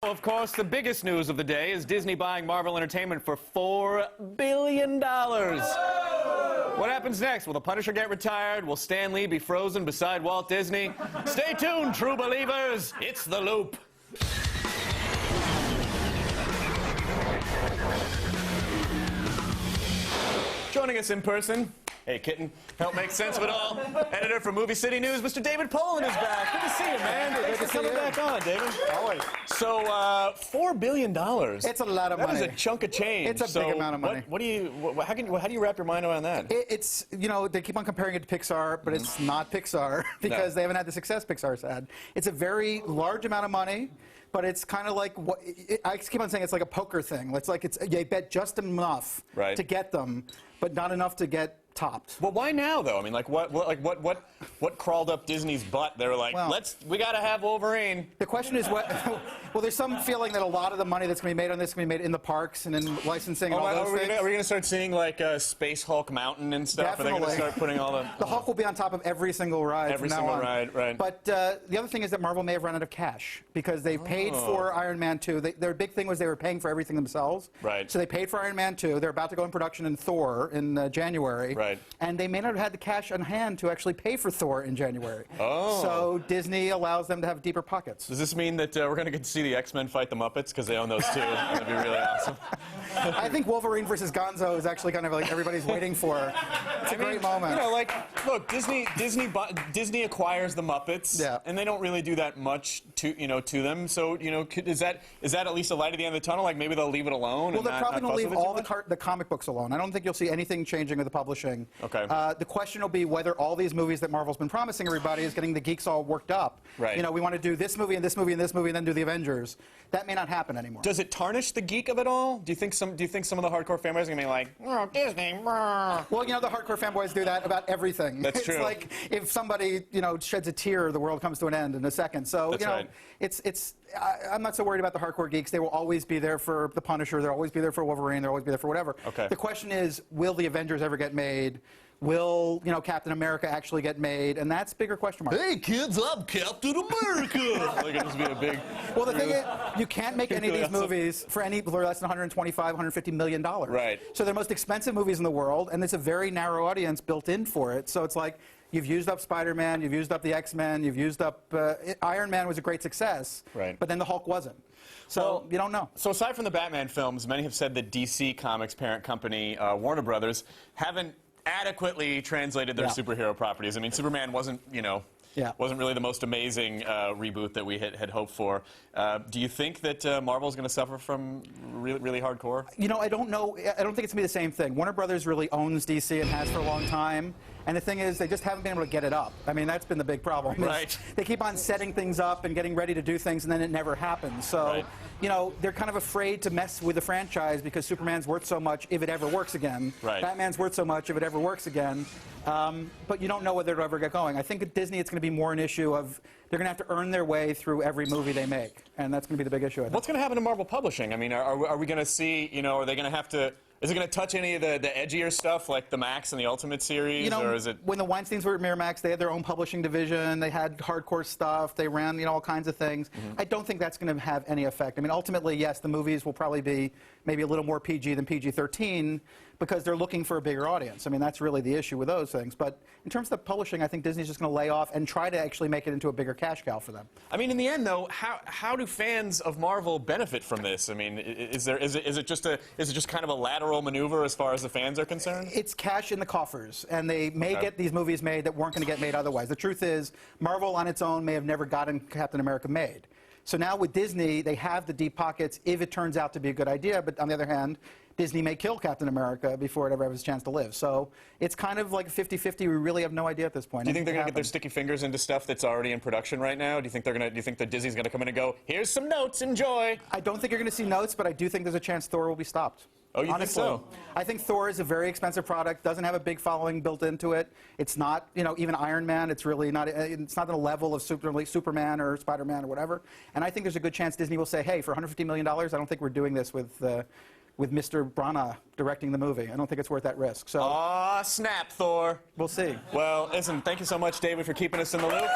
Of course, the biggest news of the day is Disney buying Marvel Entertainment for $4 billion. What happens next? Will the Punisher get retired? Will Stan Lee be frozen beside Walt Disney? Stay tuned, true believers. It's The Loop. Joining us in person, hey kitten, help make sense of it all. Editor for Movie City News, Mr. David Poland is back. Good to see you, man. Thanks for coming back on, David. Always. So, $4 billion. It's a lot of money. That is a chunk of change. It's a big amount of money. How do you wrap your mind around that? It's, you know, they keep on comparing it to Pixar, but it's not Pixar because they haven't had the success Pixar's had. It's a very large amount of money, but it's kind of like what I keep on saying. It's like a poker thing. It's like they bet just enough to get them, but not enough to get topped. Well, why now though? I mean, like what crawled up Disney's butt? They were like, we got to have Wolverine. The question is what? Well, there's some feeling that a lot of the money that's going to be made on this is going to be made in the parks and in licensing and all those things. Are we going to start seeing like Space Hulk Mountain and stuff? Definitely. Are they going to start putting all the Hulk will be on top of every single ride. Every single ride, right? But the other thing is that Marvel may have run out of cash because they paid for Iron Man 2. Their big thing was they were paying for everything themselves. Right. So they paid for Iron Man 2. They're about to go in production in Thor in January. Right. And they may not have had the cash on hand to actually pay for Thor in January. Oh. So Disney allows them to have deeper pockets. Does this mean that we're going to get to see the X-Men fight the Muppets because they own those too? That'd be really awesome. I think Wolverine versus Gonzo is actually kind of like everybody's waiting for. It's a great moment. You know, like, look, Disney acquires the Muppets, and they don't really do that much to them. So, you know, is that at least a light at the end of the tunnel? Like maybe they'll leave it alone. Well, they're probably going to leave all the comic books alone. I don't think you'll see anything changing with the publishing. Okay. The question will be whether all these movies that Marvel's been promising everybody is getting the geeks all worked up. Right. You know, we want to do this movie and this movie and this movie and then do the Avengers. That may not happen anymore. Does it tarnish the geek of it all? Do you think some of the hardcore fanboys are going to be like, oh, Disney? Well, you know, the hardcore fanboys do that about everything. That's true. It's like if somebody, you know, sheds a tear, the world comes to an end in a second. So, That's you know, right. I'm not so worried about the hardcore geeks. They will always be there for the Punisher. They'll always be there for Wolverine. They'll always be there for whatever. Okay. The question is, will the Avengers ever get made? Will, you know, Captain America actually get made? And that's a bigger question mark. Hey, kids, I'm Captain America. Like, it'll just be a big... Well, the thing is, you can't make any of these movies for less than $125, $150 million. Right. So they're the most expensive movies in the world, and there's a very narrow audience built in for it. So it's like, you've used up Spider-Man, you've used up the X-Men, you've used up... Iron Man was a great success, but then the Hulk wasn't. So you don't know. So aside from the Batman films, many have said that DC Comics parent company, Warner Brothers, haven't adequately translated their superhero properties. I mean, Superman wasn't, you know, wasn't really the most amazing reboot that we had hoped for. Do you think that Marvel's going to suffer from really hardcore? You know, I don't know. I don't think it's going to be the same thing. Warner Brothers really owns DC and has for a long time. And the thing is, they just haven't been able to get it up. I mean, that's been the big problem. Right. They keep on setting things up and getting ready to do things, and then it never happens. So, you know, they're kind of afraid to mess with the franchise because Superman's worth so much if it ever works again. Right. Batman's worth so much if it ever works again. But you don't know whether it'll ever get going. I think at Disney it's going to be more an issue of they're going to have to earn their way through every movie they make. And that's going to be the big issue. What's going to happen to Marvel Publishing? I mean, are we going to see, you know, are they going to have to... Is it going to touch any of the edgier stuff, like the Max and the Ultimate series, you know, or is it... When the Weinsteins were at Miramax, they had their own publishing division. They had hardcore stuff. They ran, you know, all kinds of things. I don't think that's going to have any effect. I mean, ultimately, yes, the movies will probably be maybe a little more PG than PG-13 because they're looking for a bigger audience. I mean, that's really the issue with those things. But in terms of the publishing, I think Disney's just going to lay off and try to actually make it into a bigger cash cow for them. I mean, in the end, though, how do fans of Marvel benefit from this? I mean, is it just kind of a lateral maneuver as far as the fans are concerned? It's cash in the coffers, and they may get these movies made that weren't going to get made otherwise. The truth is, Marvel on its own may have never gotten Captain America made. So now with Disney, they have the deep pockets if it turns out to be a good idea, but on the other hand, Disney may kill Captain America before it ever has a chance to live. So it's kind of like a 50-50. We really have no idea at this point. Do you think they're going to get their sticky fingers into stuff that's already in production right now? Do you think that Disney's going to come in and go, here's some notes, enjoy? I don't think you're going to see notes, but I do think there's a chance Thor will be stopped. Oh, you Honestly. think so? I think Thor is a very expensive product, doesn't have a big following built into it. It's not, you know, even Iron Man, it's really not, it's not the level of Superman or Spider-Man or whatever. And I think there's a good chance Disney will say, hey, for $150 million, I don't think we're doing this with Mr. Branagh directing the movie. I don't think it's worth that risk. So, aw, snap, Thor. We'll see. Well, listen, thank you so much, David, for keeping us in the loop.